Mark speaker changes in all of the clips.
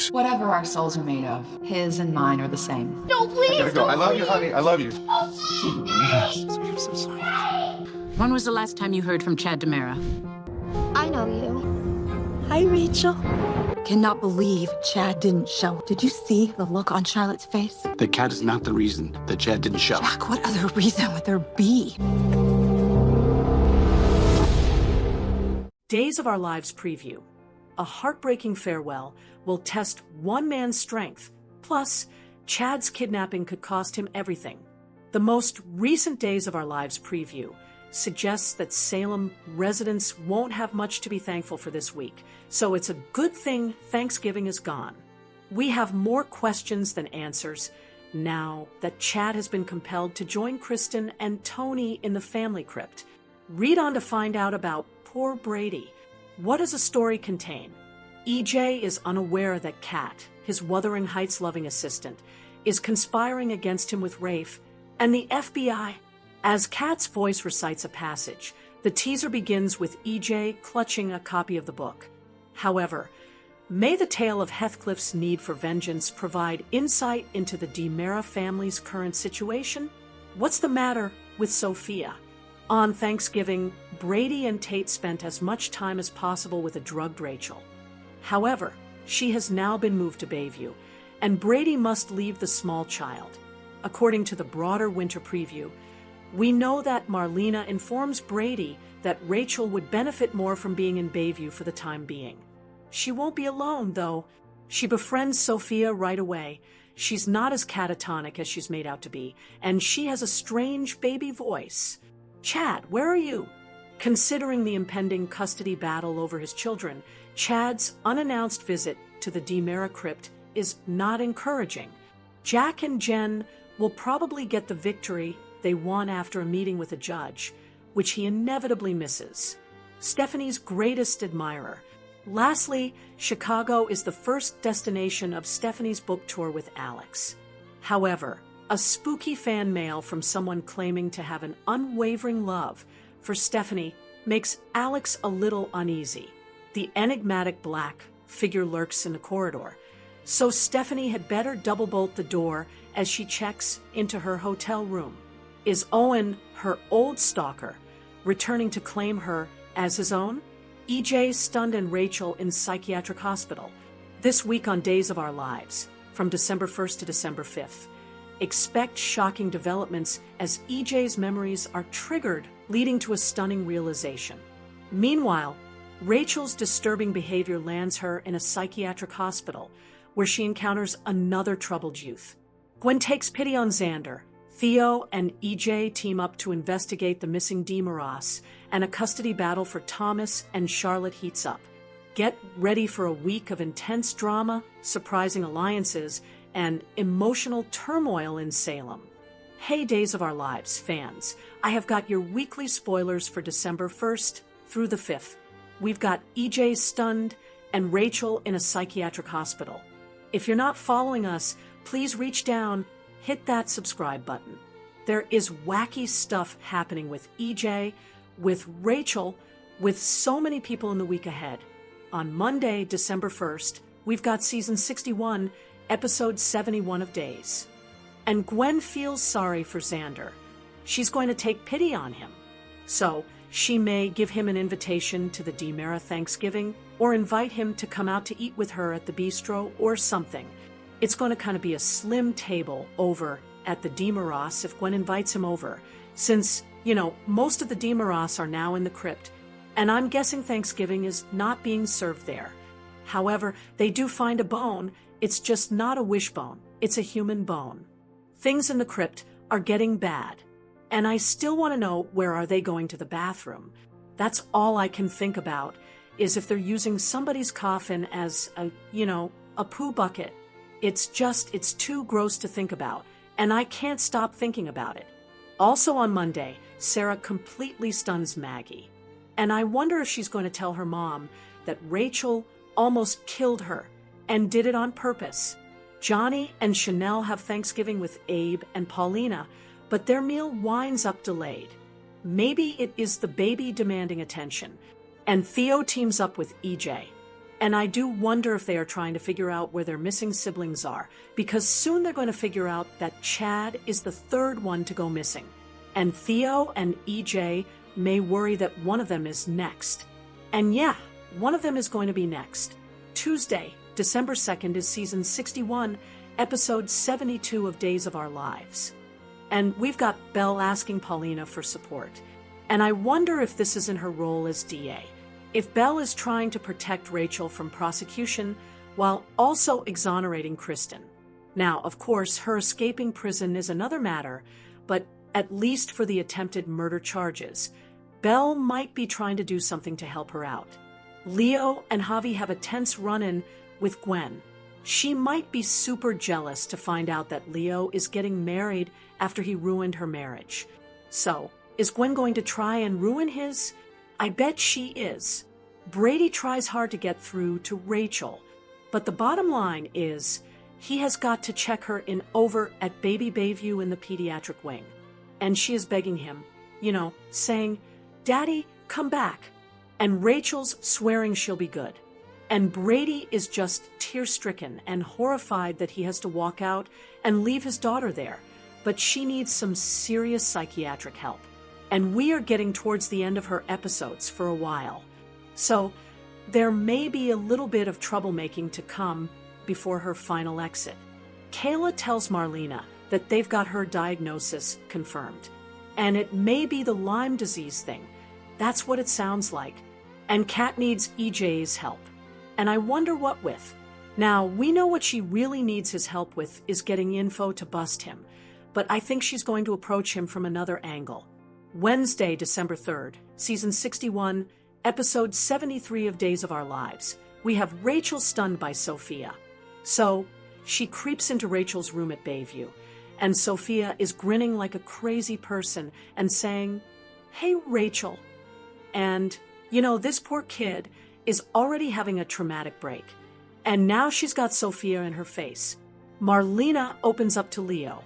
Speaker 1: souls.
Speaker 2: Whatever our souls are made of, his and mine are the same.
Speaker 3: No, please.
Speaker 1: I gotta go. I love you, honey. I love you.
Speaker 3: I'm
Speaker 1: so sorry.
Speaker 4: When was the last time you heard from Chad Demera?
Speaker 3: I know you.
Speaker 5: Hi, Rachel. Cannot believe Chad didn't show. Did you see the look on Charlotte's face?
Speaker 6: The cat is not the reason that Chad didn't show.
Speaker 5: Jack, what other reason would there be?
Speaker 7: Days of Our Lives preview. A heartbreaking farewell will test one man's strength. Plus, Chad's kidnapping could cost him everything. The most recent Days of Our Lives preview suggests that Salem residents won't have much to be thankful for this week, so it's a good thing Thanksgiving is gone. We have more questions than answers now that Chad has been compelled to join Kristen and Tony in the family crypt. Read on to find out about poor Brady. What does the story contain? EJ is unaware that Kat, his Wuthering Heights loving assistant, is conspiring against him with Rafe and the FBI. As Kat's voice recites a passage, the teaser begins with EJ clutching a copy of the book. However, may the tale of Heathcliff's need for vengeance provide insight into the Demera family's current situation? What's the matter with Sophia? On Thanksgiving, Brady and Tate spent as much time as possible with a drugged Rachel. However, she has now been moved to Bayview, and Brady must leave the small child. According to the broader winter preview, we know that Marlena informs Brady that Rachel would benefit more from being in Bayview for the time being. She won't be alone, though. She befriends Sophia right away. She's not as catatonic as she's made out to be, and she has a strange baby voice. Chad, where are you? Considering the impending custody battle over his children, Chad's unannounced visit to the Demera crypt is not encouraging. Jack and Jen will probably get the victory they won after a meeting with a judge, which he inevitably misses. Stephanie's greatest admirer. Lastly, Chicago is the first destination of Stephanie's book tour with Alex. However, a spooky fan mail from someone claiming to have an unwavering love for Stephanie makes Alex a little uneasy. The enigmatic black figure lurks in the corridor, so Stephanie had better double bolt the door as she checks into her hotel room. Is Owen, her old stalker, returning to claim her as his own? EJ stunned and Rachel in psychiatric hospital. This week on Days of Our Lives, from December 1st to December 5th. Expect shocking developments as EJ's memories are triggered, leading to a stunning realization. Meanwhile, Rachel's disturbing behavior lands her in a psychiatric hospital, where she encounters another troubled youth. Gwen takes pity on Xander. Theo and EJ team up to investigate the missing Demeros, and a custody battle for Thomas and Charlotte heats up. Get ready for a week of intense drama, surprising alliances, and emotional turmoil in Salem. Hey Days of Our Lives fans, I have got your weekly spoilers for December 1st through the 5th. We've got EJ stunned and Rachel in a psychiatric hospital. If you're not following us, please reach down, hit that subscribe button. There is wacky stuff happening with EJ, with Rachel, with so many people in the week ahead. On Monday, December 1st, we've got season 61, episode 71 of Days. And Gwen feels sorry for Xander. She's going to take pity on him. So she may give him an invitation to the Demera Thanksgiving or invite him to come out to eat with her at the bistro or something. It's going to kind of be a slim table over at the Demeros if Gwen invites him over, since, most of the Demeros are now in the crypt, and I'm guessing Thanksgiving is not being served there. However, they do find a bone. It's just not a wishbone. It's a human bone. Things in the crypt are getting bad, and I still want to know, where are they going to the bathroom? That's all I can think about, is if they're using somebody's coffin as a poo bucket. It's too gross to think about, and I can't stop thinking about it. Also on Monday, Sarah completely stuns Maggie, and I wonder if she's going to tell her mom that Rachel almost killed her and did it on purpose. Johnny and Chanel have Thanksgiving with Abe and Paulina, but their meal winds up delayed. Maybe it is the baby demanding attention, and Theo teams up with EJ. And I do wonder if they are trying to figure out where their missing siblings are, because soon they're going to figure out that Chad is the third one to go missing. And Theo and EJ may worry that one of them is next. And yeah, one of them is going to be next. Tuesday, December 2nd is season 61, episode 72 of Days of Our Lives. And we've got Belle asking Paulina for support. And I wonder if this is in her role as DA. If Belle is trying to protect Rachel from prosecution while also exonerating Kristen. Now, of course, her escaping prison is another matter, but at least for the attempted murder charges, Belle might be trying to do something to help her out. Leo and Javi have a tense run-in with Gwen. She might be super jealous to find out that Leo is getting married after he ruined her marriage. So, is Gwen going to try and ruin his? I bet she is. Brady tries hard to get through to Rachel, but the bottom line is he has got to check her in over at Baby Bayview in the pediatric wing. And she is begging him, saying, "Daddy, come back." And Rachel's swearing she'll be good. And Brady is just tear-stricken and horrified that he has to walk out and leave his daughter there. But she needs some serious psychiatric help. And we are getting towards the end of her episodes for a while. So there may be a little bit of troublemaking to come before her final exit. Kayla tells Marlena that they've got her diagnosis confirmed. And it may be the Lyme disease thing. That's what it sounds like. And Kat needs EJ's help. And I wonder what with. Now, we know what she really needs his help with is getting info to bust him. But I think she's going to approach him from another angle. Wednesday, December 3rd, season 61, episode 73 of Days of Our Lives. We have Rachel stunned by Sophia. So, she creeps into Rachel's room at Bayview, and Sophia is grinning like a crazy person and saying, "Hey, Rachel." And, this poor kid is already having a traumatic break. And now she's got Sophia in her face. Marlena opens up to Leo.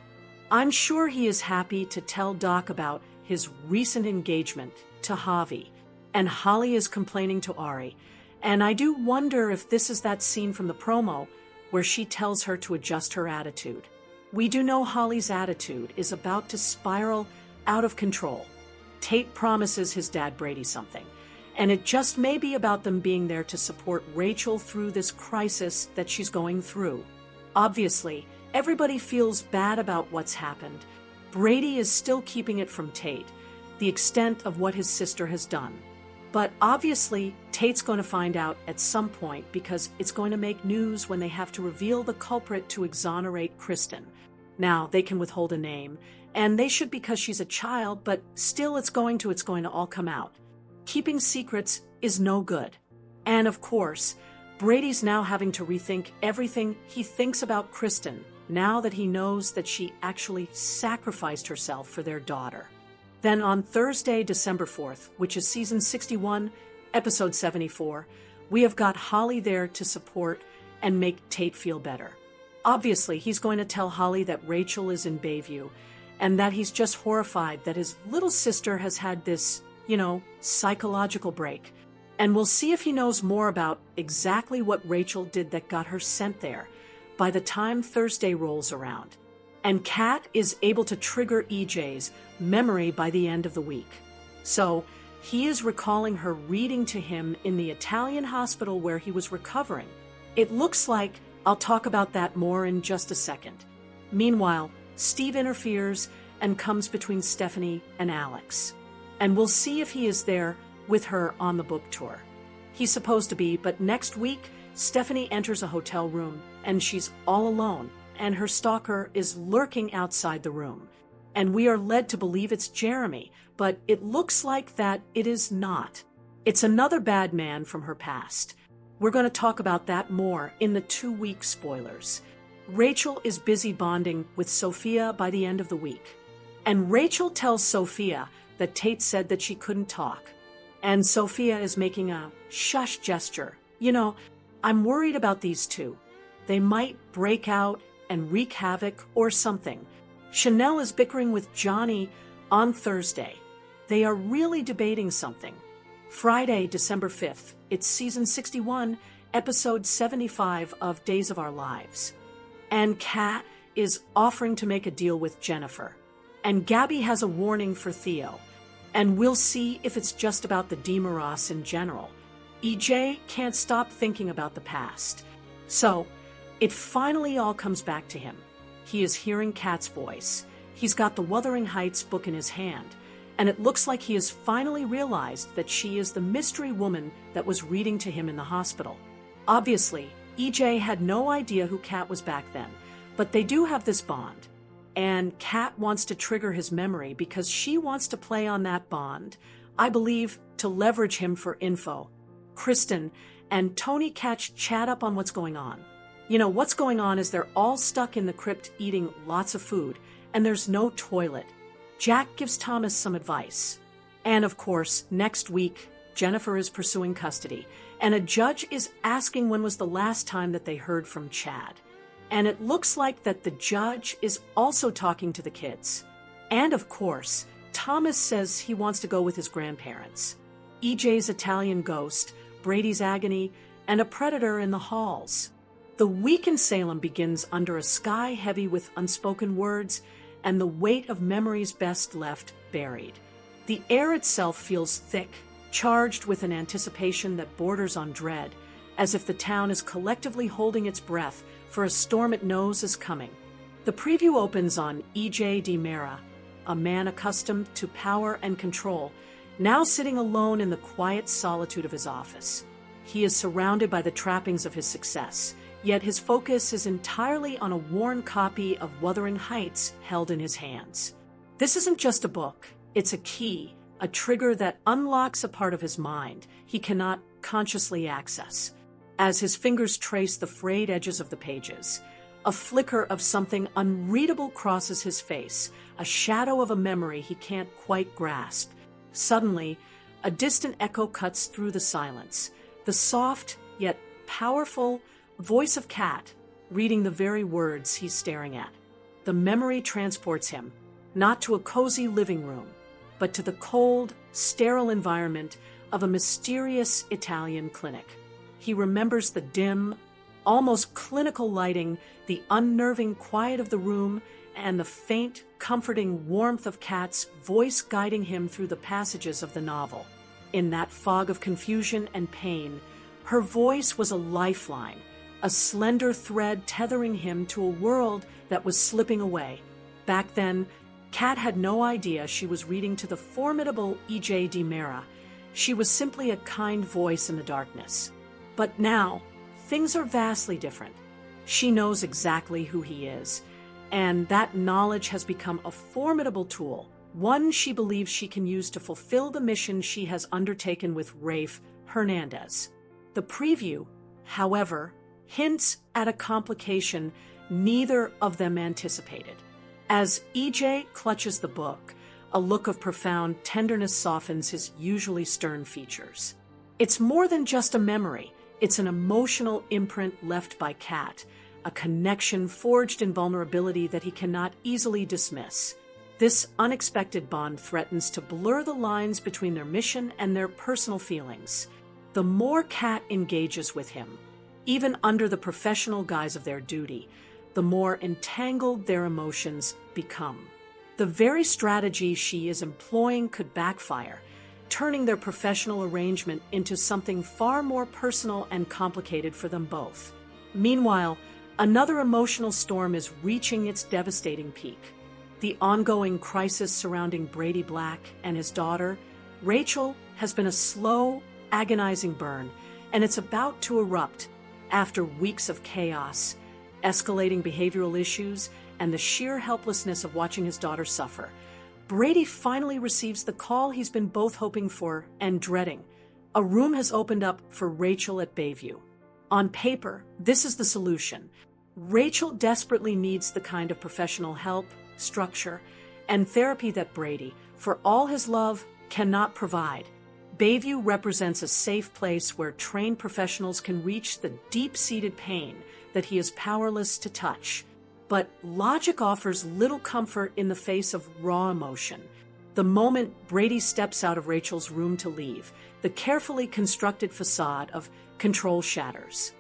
Speaker 7: I'm sure he is happy to tell Doc about his recent engagement to Javi, and Holly is complaining to Ari. And I do wonder if this is that scene from the promo where she tells her to adjust her attitude. We do know Holly's attitude is about to spiral out of control. Tate promises his dad Brady something, and it just may be about them being there to support Rachel through this crisis that she's going through. Obviously, everybody feels bad about what's happened. Brady is still keeping it from Tate, the extent of what his sister has done. But obviously, Tate's going to find out at some point because it's going to make news when they have to reveal the culprit to exonerate Kristen. Now, they can withhold a name, and they should because she's a child, but still it's going to all come out. Keeping secrets is no good. And of course, Brady's now having to rethink everything he thinks about Kristen, now that he knows that she actually sacrificed herself for their daughter. Then on Thursday, December 4th, which is season 61, episode 74, we have got Holly there to support and make Tate feel better. Obviously, he's going to tell Holly that Rachel is in Bayview and that he's just horrified that his little sister has had this, psychological break. And we'll see if he knows more about exactly what Rachel did that got her sent there by the time Thursday rolls around. And Kat is able to trigger EJ's memory by the end of the week. So he is recalling her reading to him in the Italian hospital where he was recovering. It looks like I'll talk about that more in just a second. Meanwhile, Steve interferes and comes between Stephanie and Alex. And we'll see if he is there with her on the book tour. He's supposed to be, but next week, Stephanie enters a hotel room and she's all alone, and her stalker is lurking outside the room. And we are led to believe it's Jeremy, but it looks like that it is not. It's another bad man from her past. We're going to talk about that more in the 2-week spoilers. Rachel is busy bonding with Sophia by the end of the week. And Rachel tells Sophia that Tate said that she couldn't talk. And Sophia is making a shush gesture. I'm worried about these two. They might break out and wreak havoc or something. Chanel is bickering with Johnny on Thursday. They are really debating something. Friday, December 5th, it's season 61, episode 75 of Days of Our Lives. And Kat is offering to make a deal with Jennifer. And Gabby has a warning for Theo. And we'll see if it's just about the DeMoras in general. EJ can't stop thinking about the past. So, it finally all comes back to him. He is hearing Kat's voice. He's got the Wuthering Heights book in his hand. And it looks like he has finally realized that she is the mystery woman that was reading to him in the hospital. Obviously, EJ had no idea who Kat was back then, but they do have this bond. And Kat wants to trigger his memory because she wants to play on that bond, I believe, to leverage him for info. Kristen and Tony catch Chad up on what's going on. You know, what's going on is they're all stuck in the crypt eating lots of food, and there's no toilet. Jack gives Thomas some advice. And of course, next week, Jennifer is pursuing custody, and a judge is asking when was the last time that they heard from Chad. And it looks like that the judge is also talking to the kids. And of course, Thomas says he wants to go with his grandparents. EJ's Italian ghost, Brady's agony, and a predator in the halls. The week in Salem begins under a sky heavy with unspoken words and the weight of memories best left buried. The air itself feels thick, charged with an anticipation that borders on dread, as if the town is collectively holding its breath for a storm it knows is coming. The preview opens on E.J. DeMera, a man accustomed to power and control, now sitting alone in the quiet solitude of his office. He is surrounded by the trappings of his success, yet his focus is entirely on a worn copy of Wuthering Heights held in his hands. This isn't just a book, it's a key, a trigger that unlocks a part of his mind he cannot consciously access. As his fingers trace the frayed edges of the pages, a flicker of something unreadable crosses his face, a shadow of a memory he can't quite grasp. Suddenly, a distant echo cuts through the silence, the soft yet powerful voice of Kat, reading the very words he's staring at. The memory transports him, not to a cozy living room, but to the cold, sterile environment of a mysterious Italian clinic. He remembers the dim, almost clinical lighting, the unnerving quiet of the room, and the faint, comforting warmth of Kat's voice guiding him through the passages of the novel. In that fog of confusion and pain, her voice was a lifeline, a slender thread tethering him to a world that was slipping away. Back then, Kat had no idea she was reading to the formidable E.J. DeMera. She was simply a kind voice in the darkness. But now, things are vastly different. She knows exactly who he is, and that knowledge has become a formidable tool, one she believes she can use to fulfill the mission she has undertaken with Rafe Hernandez. The preview, however, hints at a complication neither of them anticipated. As EJ clutches the book, a look of profound tenderness softens his usually stern features. It's more than just a memory. It's an emotional imprint left by Kat, a connection forged in vulnerability that he cannot easily dismiss. This unexpected bond threatens to blur the lines between their mission and their personal feelings. The more Kat engages with him, even under the professional guise of their duty, the more entangled their emotions become. The very strategy she is employing could backfire, turning their professional arrangement into something far more personal and complicated for them both. Meanwhile, another emotional storm is reaching its devastating peak. The ongoing crisis surrounding Brady Black and his daughter, Rachel, has been a slow, agonizing burn, and it's about to erupt after weeks of chaos, escalating behavioral issues, and the sheer helplessness of watching his daughter suffer. Brady finally receives the call he's been both hoping for and dreading. A room has opened up for Rachel at Bayview. On paper, this is the solution. Rachel desperately needs the kind of professional help, structure, and therapy that Brady, for all his love, cannot provide. Bayview represents a safe place where trained professionals can reach the deep-seated pain that he is powerless to touch. But logic offers little comfort in the face of raw emotion. The moment Brady steps out of Rachel's room to leave, The carefully constructed facade of control shatters.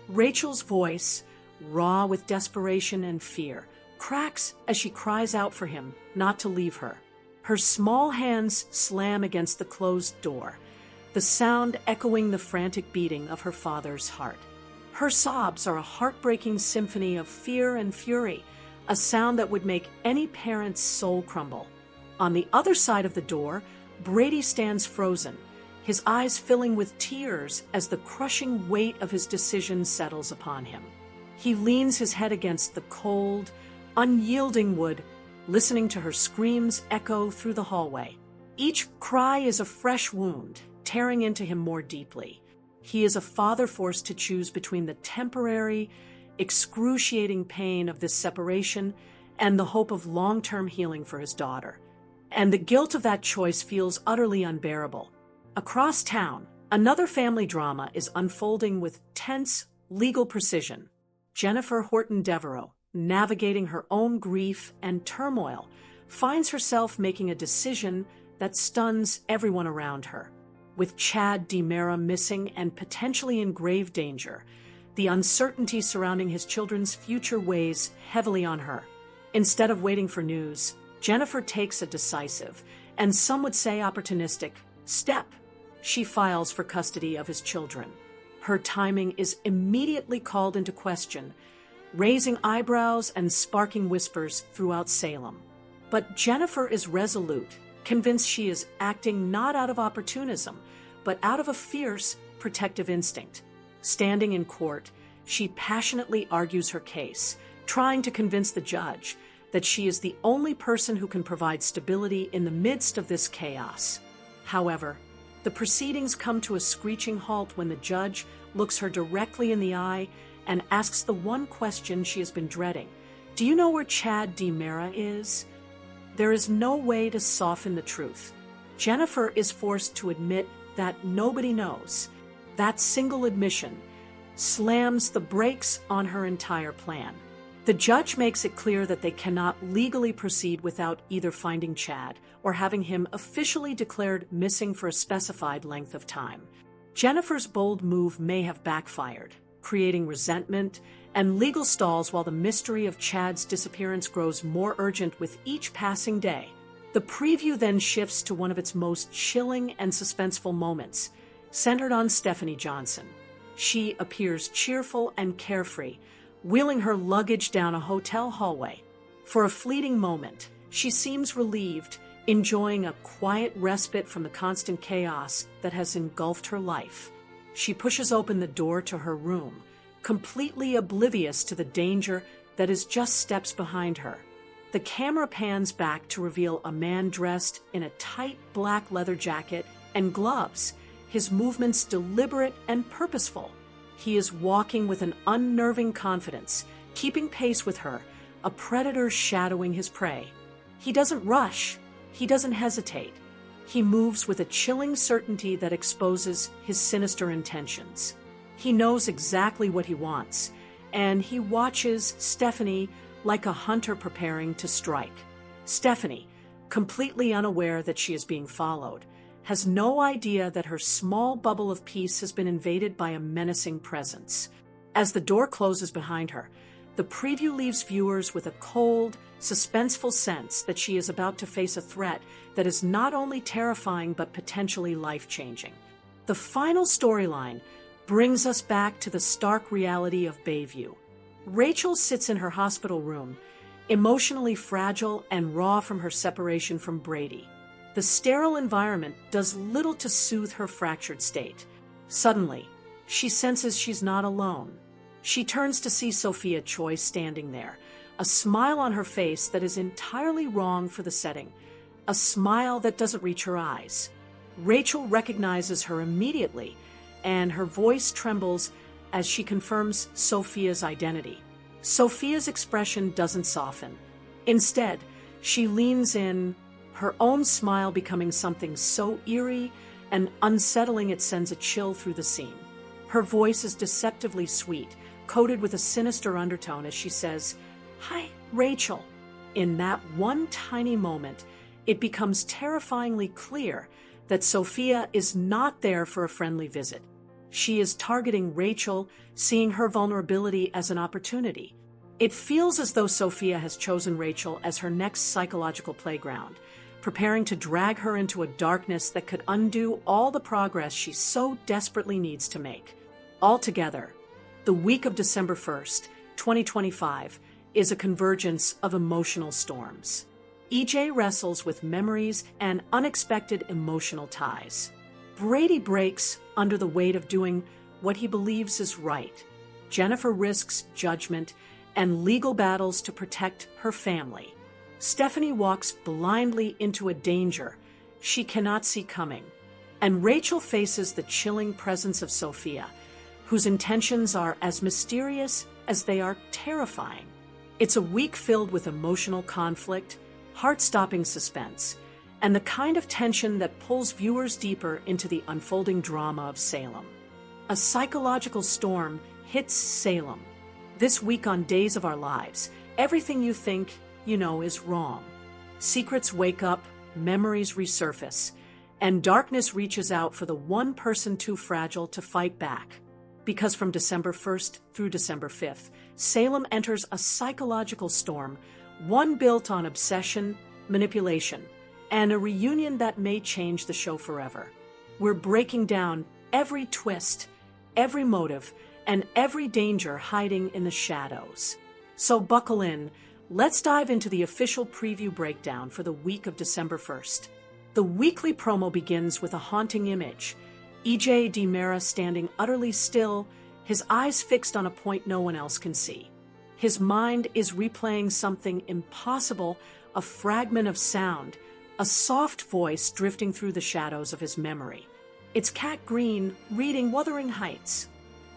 Speaker 7: Rachel's voice, raw with desperation and fear, cracks as she cries out for him not to leave her. Her small hands slam against the closed door, the sound echoing the frantic beating of her father's heart. Her sobs are a heartbreaking symphony of fear and fury, a sound that would make any parent's soul crumble. On the other side of the door, Brady stands frozen, his eyes filling with tears as the crushing weight of his decision settles upon him. He leans his head against the cold, unyielding wood, listening to her screams echo through the hallway. Each cry is a fresh wound, tearing into him more deeply. He is a father forced to choose between the temporary, excruciating pain of this separation and the hope of long-term healing for his daughter. And the guilt of that choice feels utterly unbearable. Across town, another family drama is unfolding with tense, legal precision. Jennifer Horton Devereaux, navigating her own grief and turmoil, finds herself making a decision that stuns everyone around her. With Chad DiMera missing and potentially in grave danger, the uncertainty surrounding his children's future weighs heavily on her. Instead of waiting for news, Jennifer takes a decisive, and some would say opportunistic, step. She files for custody of his children. Her timing is immediately called into question, raising eyebrows and sparking whispers throughout Salem. But Jennifer is resolute, convinced she is acting not out of opportunism, but out of a fierce, protective instinct. Standing in court, she passionately argues her case, trying to convince the judge that she is the only person who can provide stability in the midst of this chaos. However, the proceedings come to a screeching halt when the judge looks her directly in the eye and asks the one question she has been dreading. Do you know where Chad DiMera is? There is no way to soften the truth. Jennifer is forced to admit that nobody knows. That single admission slams the brakes on her entire plan. The judge makes it clear that they cannot legally proceed without either finding Chad or having him officially declared missing for a specified length of time. Jennifer's bold move may have backfired, creating resentment and legal stalls while the mystery of Chad's disappearance grows more urgent with each passing day. The preview then shifts to one of its most chilling and suspenseful moments, centered on Stephanie Johnson. She appears cheerful and carefree, wheeling her luggage down a hotel hallway. For a fleeting moment, she seems relieved, enjoying a quiet respite from the constant chaos that has engulfed her life. She pushes open the door to her room, completely oblivious to the danger that is just steps behind her. The camera pans back to reveal a man dressed in a tight black leather jacket and gloves, his movements deliberate and purposeful. He is walking with an unnerving confidence, keeping pace with her, a predator shadowing his prey. He doesn't rush. He doesn't hesitate. He moves with a chilling certainty that exposes his sinister intentions. He knows exactly what he wants, and he watches Stephanie like a hunter preparing to strike. Stephanie, completely unaware that she is being followed, has no idea that her small bubble of peace has been invaded by a menacing presence. As the door closes behind her, the preview leaves viewers with a cold, suspenseful sense that she is about to face a threat that is not only terrifying but potentially life-changing. The final storyline brings us back to the stark reality of Bayview. Rachel sits in her hospital room, emotionally fragile and raw from her separation from Brady. The sterile environment does little to soothe her fractured state. Suddenly, she senses she's not alone. She turns to see Sophia Choi standing there, a smile on her face that is entirely wrong for the setting, a smile that doesn't reach her eyes. Rachel recognizes her immediately, and her voice trembles as she confirms Sophia's identity. Sophia's expression doesn't soften. Instead, she leans in, her own smile becoming something so eerie and unsettling it sends a chill through the scene. Her voice is deceptively sweet, coated with a sinister undertone as she says, "Hi, Rachel." In that one tiny moment, it becomes terrifyingly clear that Sophia is not there for a friendly visit. She is targeting Rachel, seeing her vulnerability as an opportunity. It feels as though Sophia has chosen Rachel as her next psychological playground, preparing to drag her into a darkness that could undo all the progress she so desperately needs to make. Altogether, the week of December 1st, 2025, is a convergence of emotional storms. EJ wrestles with memories and unexpected emotional ties. Brady breaks under the weight of doing what he believes is right. Jennifer risks judgment and legal battles to protect her family. Stephanie walks blindly into a danger she cannot see coming. And Rachel faces the chilling presence of Sophia, whose intentions are as mysterious as they are terrifying. It's a week filled with emotional conflict, heart-stopping suspense, and the kind of tension that pulls viewers deeper into the unfolding drama of Salem. A psychological storm hits Salem. This week on Days of Our Lives, everything you think you know is wrong. Secrets wake up, memories resurface, and darkness reaches out for the one person too fragile to fight back. Because from December 1st through December 5th, Salem enters a psychological storm, one built on obsession, manipulation, and a reunion that may change the show forever. We're breaking down every twist, every motive, and every danger hiding in the shadows. So buckle in, let's dive into the official preview breakdown for the week of December 1st. The weekly promo begins with a haunting image. EJ DiMera standing utterly still, his eyes fixed on a point no one else can see. His mind is replaying something impossible, a fragment of sound, a soft voice drifting through the shadows of his memory. It's Cat Green reading Wuthering Heights.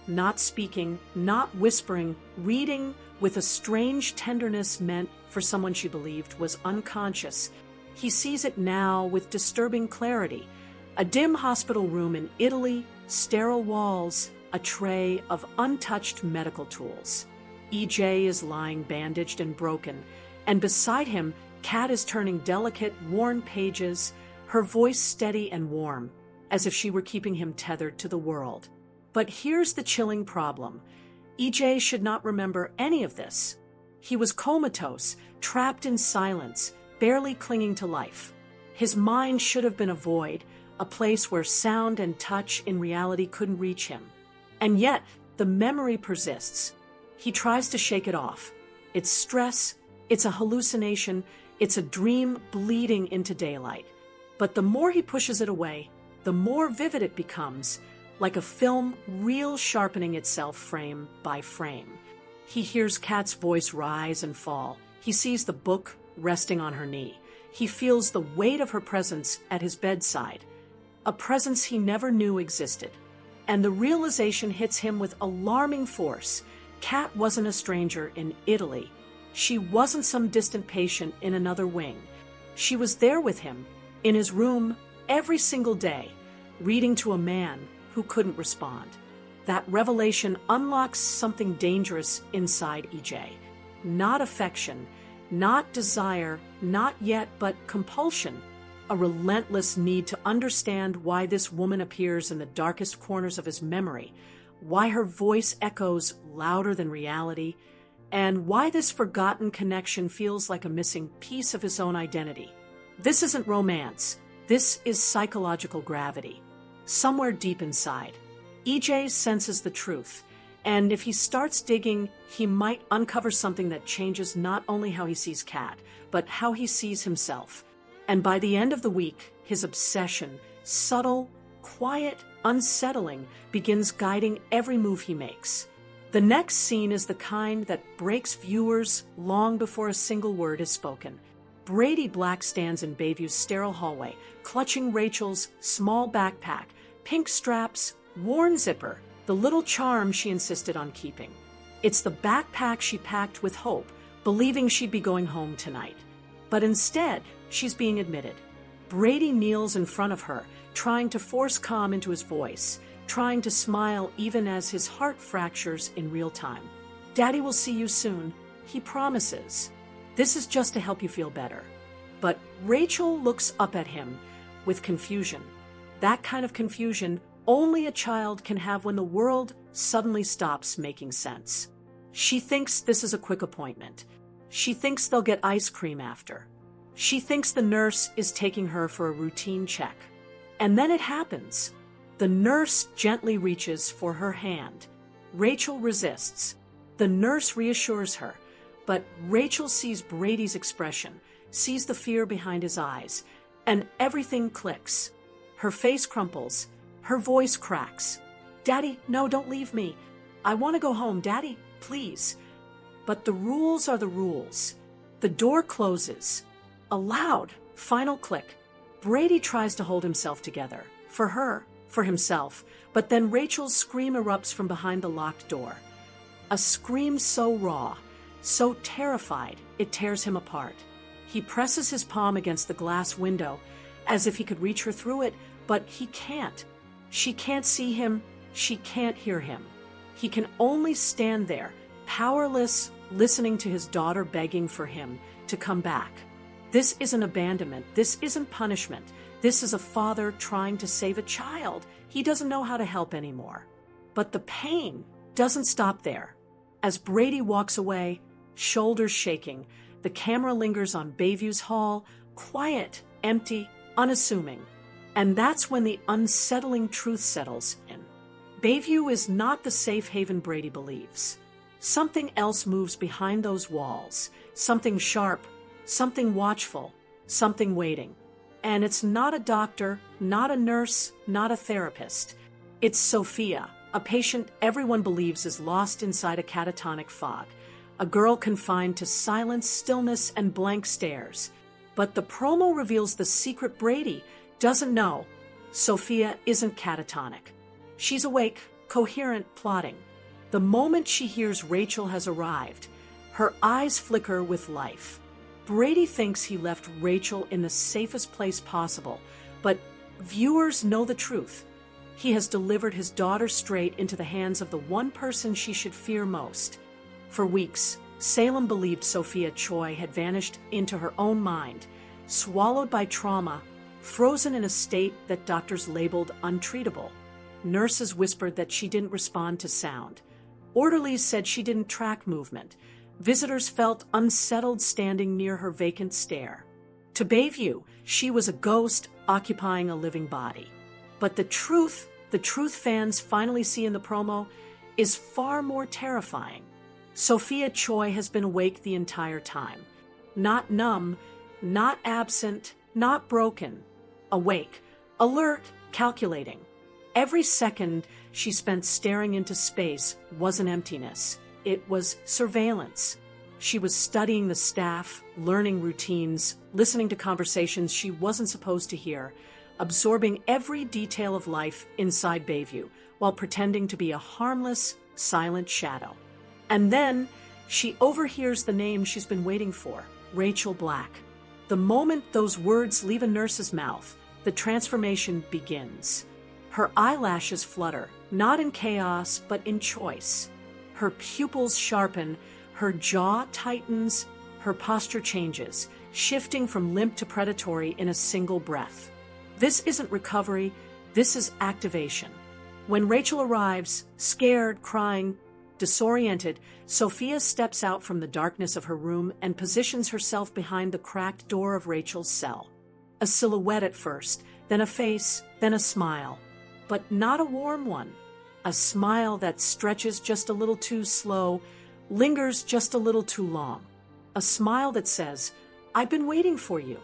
Speaker 7: Not speaking, not whispering, reading with a strange tenderness meant for someone she believed was unconscious. He sees it now with disturbing clarity. A dim hospital room in Italy, sterile walls, a tray of untouched medical tools. EJ is lying bandaged and broken, and beside him, Kat is turning delicate, worn pages, her voice steady and warm, as if she were keeping him tethered to the world. But here's the chilling problem. EJ should not remember any of this. He was comatose, trapped in silence, barely clinging to life. His mind should have been a void, a place where sound and touch in reality couldn't reach him. And yet, the memory persists. He tries to shake it off. It's stress, it's a hallucination, it's a dream bleeding into daylight. But the more he pushes it away, the more vivid it becomes, like a film reel sharpening itself frame by frame. He hears Kat's voice rise and fall. He sees the book resting on her knee. He feels the weight of her presence at his bedside, a presence he never knew existed. And the realization hits him with alarming force. Kat wasn't a stranger in Italy. She wasn't some distant patient in another wing. She was there with him, in his room, every single day, reading to a man who couldn't respond. That revelation unlocks something dangerous inside EJ. Not affection, not desire, not yet, but compulsion. A relentless need to understand why this woman appears in the darkest corners of his memory, why her voice echoes louder than reality, and why this forgotten connection feels like a missing piece of his own identity. This isn't romance. This is psychological gravity. Somewhere deep inside, EJ senses the truth, and if he starts digging, he might uncover something that changes not only how he sees Kat, but how he sees himself. And by the end of the week, his obsession, subtle, quiet, unsettling, begins guiding every move he makes. The next scene is the kind that breaks viewers long before a single word is spoken. Brady Black stands in Bayview's sterile hallway, clutching Rachel's small backpack, pink straps, worn zipper, the little charm she insisted on keeping. It's the backpack she packed with hope, believing she'd be going home tonight. But instead, she's being admitted. Brady kneels in front of her, trying to force calm into his voice, trying to smile even as his heart fractures in real time. Daddy will see you soon, he promises. This is just to help you feel better. But Rachel looks up at him with confusion. That kind of confusion only a child can have when the world suddenly stops making sense. She thinks this is a quick appointment. She thinks they'll get ice cream after. She thinks the nurse is taking her for a routine check. And then it happens. The nurse gently reaches for her hand. Rachel resists. The nurse reassures her, but Rachel sees Brady's expression, sees the fear behind his eyes, and everything clicks. Her face crumples. Her voice cracks. "Daddy, no, don't leave me. I want to go home. Daddy, please." But the rules are the rules. The door closes. A loud, final click. Brady tries to hold himself together. For her, for himself. But then Rachel's scream erupts from behind the locked door. A scream so raw, so terrified, it tears him apart. He presses his palm against the glass window, as if he could reach her through it, but he can't. She can't see him. She can't hear him. He can only stand there, powerless, listening to his daughter begging for him to come back. This isn't abandonment. This isn't punishment. This is a father trying to save a child. He doesn't know how to help anymore. But the pain doesn't stop there. As Brady walks away, shoulders shaking, the camera lingers on Bayview's hall, quiet, empty, unassuming. And that's when the unsettling truth settles in. Bayview is not the safe haven Brady believes. Something else moves behind those walls, something sharp, something watchful, something waiting. And it's not a doctor, not a nurse, not a therapist. It's Sophia, a patient everyone believes is lost inside a catatonic fog, a girl confined to silence, stillness, and blank stares. But the promo reveals the secret Brady doesn't know. Sophia isn't catatonic. She's awake, coherent, plotting. The moment she hears Rachel has arrived, her eyes flicker with life. Brady thinks he left Rachel in the safest place possible, but viewers know the truth. He has delivered his daughter straight into the hands of the one person she should fear most. For weeks, Salem believed Sophia Choi had vanished into her own mind, swallowed by trauma, frozen in a state that doctors labeled untreatable. Nurses whispered that she didn't respond to sound. Orderlies said she didn't track movement. Visitors felt unsettled standing near her vacant stare. To Bayview, she was a ghost occupying a living body. But the truth fans finally see in the promo is far more terrifying. Sophia Choi has been awake the entire time. Not numb, not absent, not broken. Awake, alert, calculating. Every second she spent staring into space wasn't emptiness. It was surveillance. She was studying the staff, learning routines, listening to conversations she wasn't supposed to hear, absorbing every detail of life inside Bayview while pretending to be a harmless, silent shadow. And then she overhears the name she's been waiting for, Rachel Black. The moment those words leave a nurse's mouth, the transformation begins. Her eyelashes flutter, not in chaos, but in choice. Her pupils sharpen, her jaw tightens, her posture changes, shifting from limp to predatory in a single breath. This isn't recovery, this is activation. When Rachel arrives, scared, crying, disoriented, Sophia steps out from the darkness of her room and positions herself behind the cracked door of Rachel's cell. A silhouette at first, then a face, then a smile. But not a warm one. A smile that stretches just a little too slow, lingers just a little too long. A smile that says, "I've been waiting for you."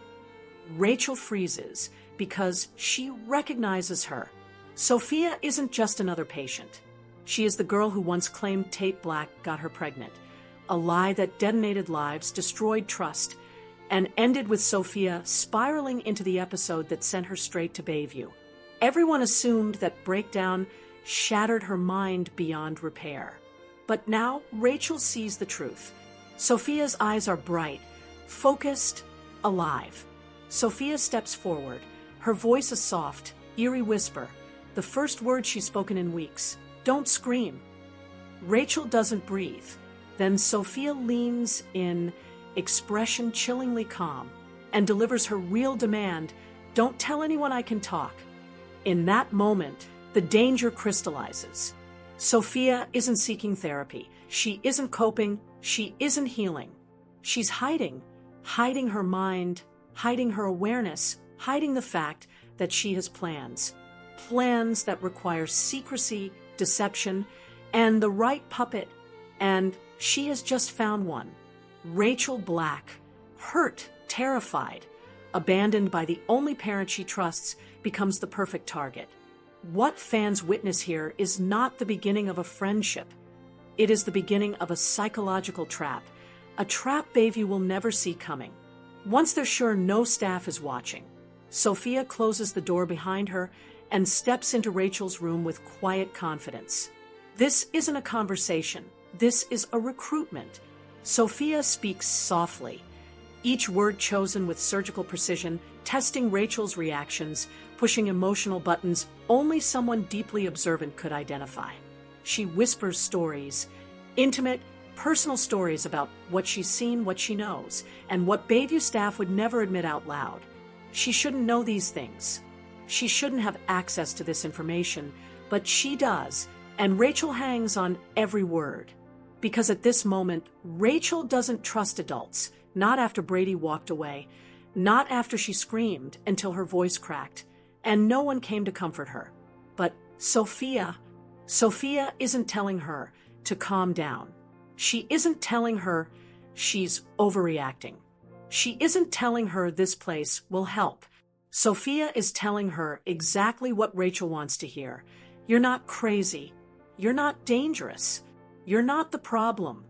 Speaker 7: Rachel freezes because she recognizes her. Sophia isn't just another patient. She is the girl who once claimed Tate Black got her pregnant, a lie that detonated lives, destroyed trust, and ended with Sophia spiraling into the episode that sent her straight to Bayview. Everyone assumed that breakdown shattered her mind beyond repair. But now Rachel sees the truth. Sophia's eyes are bright, focused, alive. Sophia steps forward, her voice a soft, eerie whisper, the first word she's spoken in weeks. "Don't scream." Rachel doesn't breathe. Then Sophia leans in, expression chillingly calm, and delivers her real demand, "Don't tell anyone I can talk." In that moment, the danger crystallizes. Sophia isn't seeking therapy. She isn't coping. She isn't healing. She's hiding her mind, hiding her awareness, hiding the fact that she has plans that require secrecy, deception, and the right puppet. And she has just found one. Rachel Black, hurt, terrified, abandoned by the only parent she trusts, becomes the perfect target. What fans witness here is not the beginning of a friendship. It is the beginning of a psychological trap, a trap Bayview will never see coming. Once they're sure no staff is watching, Sophia closes the door behind her and steps into Rachel's room with quiet confidence. This isn't a conversation. This is a recruitment. Sophia speaks softly, each word chosen with surgical precision, testing Rachel's reactions, pushing emotional buttons only someone deeply observant could identify. She whispers stories, intimate, personal stories about what she's seen, what she knows, and what Bayview staff would never admit out loud. She shouldn't know these things. She shouldn't have access to this information, but she does, and Rachel hangs on every word. Because at this moment, Rachel doesn't trust adults, not after Brady walked away, not after she screamed until her voice cracked, and no one came to comfort her. But Sophia isn't telling her to calm down. She isn't telling her she's overreacting. She isn't telling her this place will help. Sophia is telling her exactly what Rachel wants to hear. You're not crazy. You're not dangerous. You're not the problem.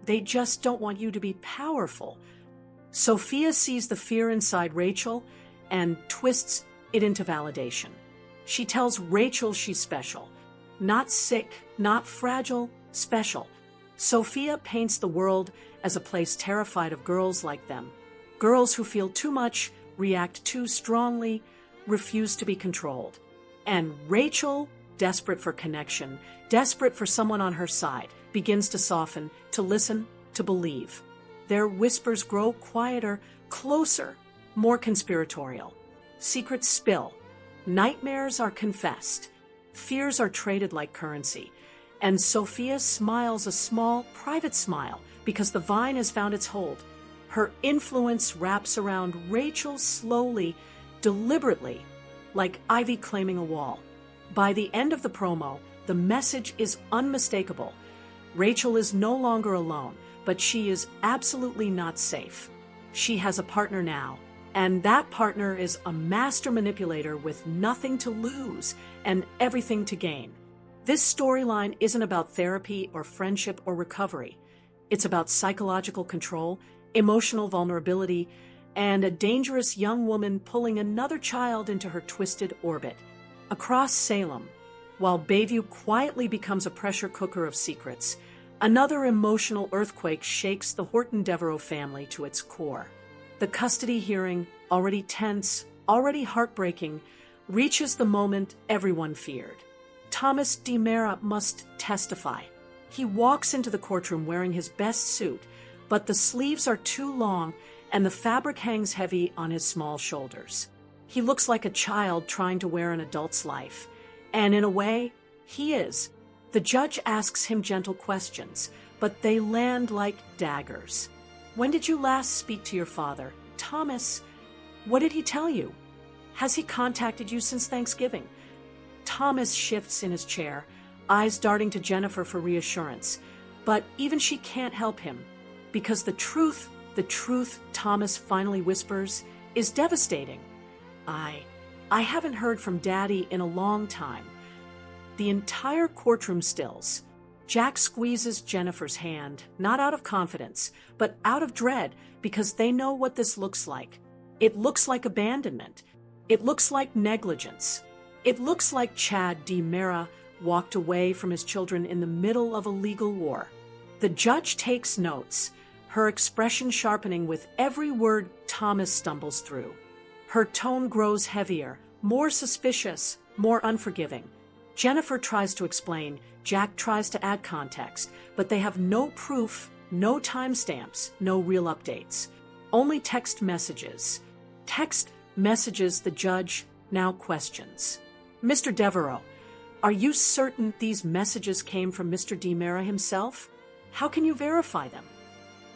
Speaker 7: They just don't want you to be powerful. Sophia sees the fear inside Rachel and twists it into validation. She tells Rachel she's special. Not sick, not fragile, special. Sophia paints the world as a place terrified of girls like them. Girls who feel too much, react too strongly, refuse to be controlled. And Rachel, desperate for connection, desperate for someone on her side, begins to soften, to listen, to believe. Their whispers grow quieter, closer, more conspiratorial. Secrets spill. Nightmares are confessed. Fears are traded like currency. And Sophia smiles a small, private smile because the vine has found its hold. Her influence wraps around Rachel slowly, deliberately, like ivy claiming a wall. By the end of the promo, the message is unmistakable. Rachel is no longer alone, but she is absolutely not safe. She has a partner now, and that partner is a master manipulator with nothing to lose and everything to gain. This storyline isn't about therapy or friendship or recovery. It's about psychological control, emotional vulnerability, and a dangerous young woman pulling another child into her twisted orbit. Across Salem, while Bayview quietly becomes a pressure cooker of secrets, another emotional earthquake shakes the Horton Devereaux family to its core. The custody hearing, already tense, already heartbreaking, reaches the moment everyone feared. Thomas DiMera must testify. He walks into the courtroom wearing his best suit, but the sleeves are too long and the fabric hangs heavy on his small shoulders. He looks like a child trying to wear an adult's life. And in a way, he is. The judge asks him gentle questions, but they land like daggers. When did you last speak to your father? Thomas, what did he tell you? Has he contacted you since Thanksgiving? Thomas shifts in his chair, eyes darting to Jennifer for reassurance. But even she can't help him, because the truth Thomas finally whispers is devastating. I haven't heard from Daddy in a long time. The entire courtroom stills. Jack squeezes Jennifer's hand, not out of confidence, but out of dread, because they know what this looks like. It looks like abandonment. It looks like negligence. It looks like Chad DiMera walked away from his children in the middle of a legal war. The judge takes notes, her expression sharpening with every word Thomas stumbles through. Her tone grows heavier, more suspicious, more unforgiving. Jennifer tries to explain, Jack tries to add context, but they have no proof, no timestamps, no real updates. Only text messages. Text messages the judge now questions. Mr. Devereaux, are you certain these messages came from Mr. DiMera himself? How can you verify them?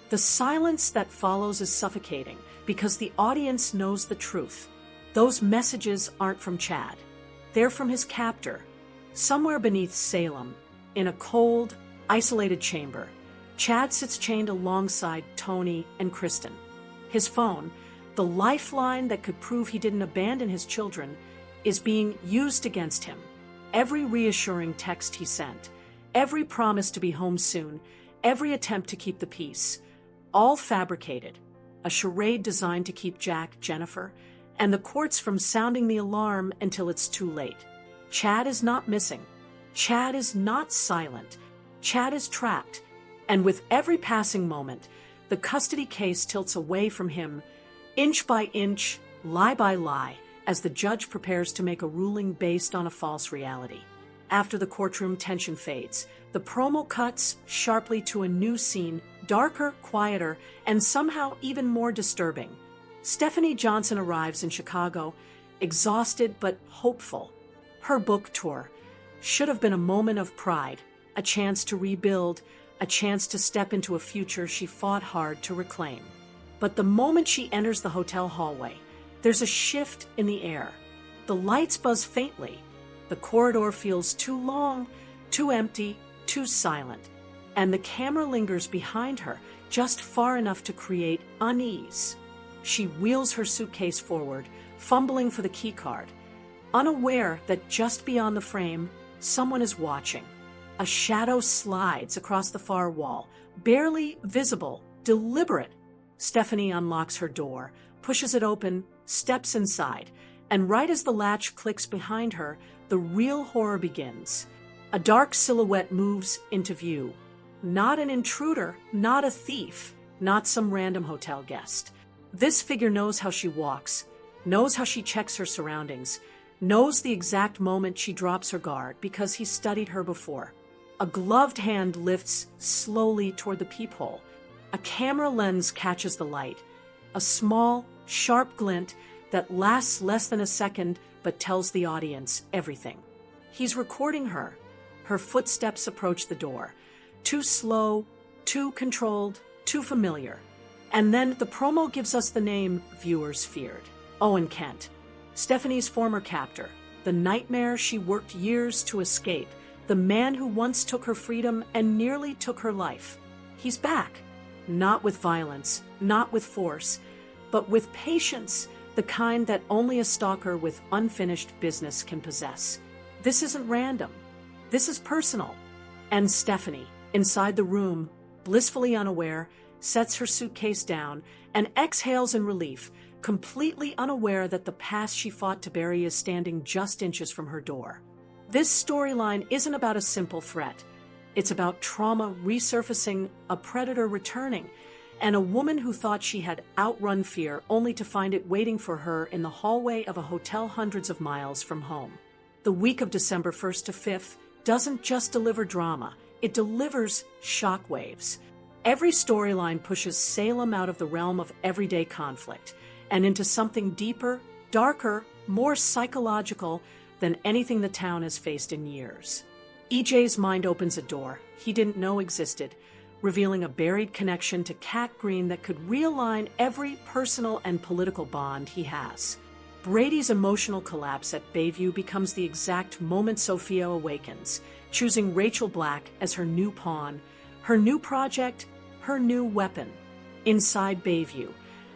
Speaker 7: The silence that follows is suffocating because the audience knows the truth. Those messages aren't from Chad. They're from his captor. Somewhere beneath Salem, in a cold, isolated chamber, Chad sits chained alongside Tony and Kristen. His phone, the lifeline that could prove he didn't abandon his children, is being used against him. Every reassuring text he sent, every promise to be home soon, every attempt to keep the peace, all fabricated, a charade designed to keep Jack, Jennifer, and the courts from sounding the alarm until it's too late. Chad is not missing. Chad is not silent. Chad is trapped. And with every passing moment, the custody case tilts away from him, inch by inch, lie by lie, as the judge prepares to make a ruling based on a false reality. After the courtroom tension fades, the promo cuts sharply to a new scene, darker, quieter, and somehow even more disturbing. Stephanie Johnson arrives in Chicago, exhausted but hopeful. Her book tour should have been a moment of pride, a chance to rebuild, a chance to step into a future she fought hard to reclaim. But the moment she enters the hotel hallway, there's a shift in the air. The lights buzz faintly. The corridor feels too long, too empty, too silent. And the camera lingers behind her, just far enough to create unease. She wheels her suitcase forward, fumbling for the keycard, unaware that just beyond the frame, someone is watching. A shadow slides across the far wall, barely visible, deliberate. Stephanie unlocks her door, pushes it open, steps inside, and right as the latch clicks behind her, the real horror begins. A dark silhouette moves into view. Not an intruder, not a thief, not some random hotel guest. This figure knows how she walks, knows how she checks her surroundings, knows the exact moment she drops her guard because he studied her before. A gloved hand lifts slowly toward the peephole. A camera lens catches the light. A small, sharp glint that lasts less than a second but tells the audience everything. He's recording her. Her footsteps approach the door. Too slow, too controlled, too familiar. And then the promo gives us the name viewers feared. Owen Kent. Stephanie's former captor. The nightmare she worked years to escape. The man who once took her freedom and nearly took her life. He's back. Not with violence, not with force, but with patience, the kind that only a stalker with unfinished business can possess. This isn't random. This is personal. And Stephanie, inside the room, blissfully unaware, sets her suitcase down and exhales in relief, completely unaware that the past she fought to bury is standing just inches from her door. This storyline isn't about a simple threat. It's about trauma resurfacing, a predator returning, and a woman who thought she had outrun fear only to find it waiting for her in the hallway of a hotel hundreds of miles from home. The week of December 1st to 5th doesn't just deliver drama, it delivers shockwaves. Every storyline pushes Salem out of the realm of everyday conflict and into something deeper, darker, more psychological than anything the town has faced in years. EJ's mind opens a door he didn't know existed, revealing a buried connection to Cat Green that could realign every personal and political bond he has. Brady's emotional collapse at Bayview becomes the exact moment Sophia awakens, choosing Rachel Black as her new pawn, her new project, her new weapon. Inside Bayview,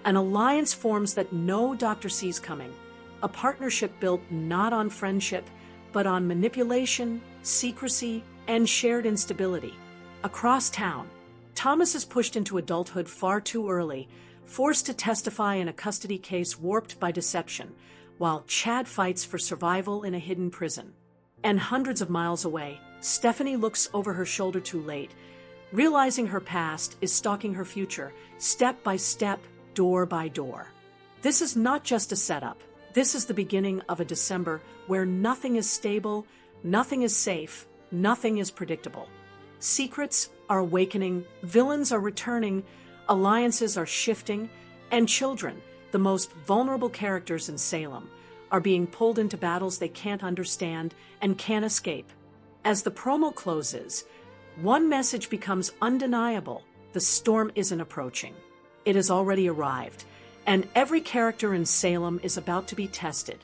Speaker 7: an alliance forms that no doctor sees coming, a partnership built not on friendship, but on manipulation, secrecy, and shared instability. Across town, Thomas is pushed into adulthood far too early, forced to testify in a custody case warped by deception, while Chad fights for survival in a hidden prison. And hundreds of miles away, Stephanie looks over her shoulder too late, realizing her past is stalking her future, step by step, door by door. This is not just a setup. This is the beginning of a December where nothing is stable, nothing is safe, nothing is predictable. Secrets are awakening, villains are returning, alliances are shifting, and children, the most vulnerable characters in Salem, are being pulled into battles they can't understand and can't escape. As the promo closes, one message becomes undeniable: the storm isn't approaching. It has already arrived, and every character in Salem is about to be tested.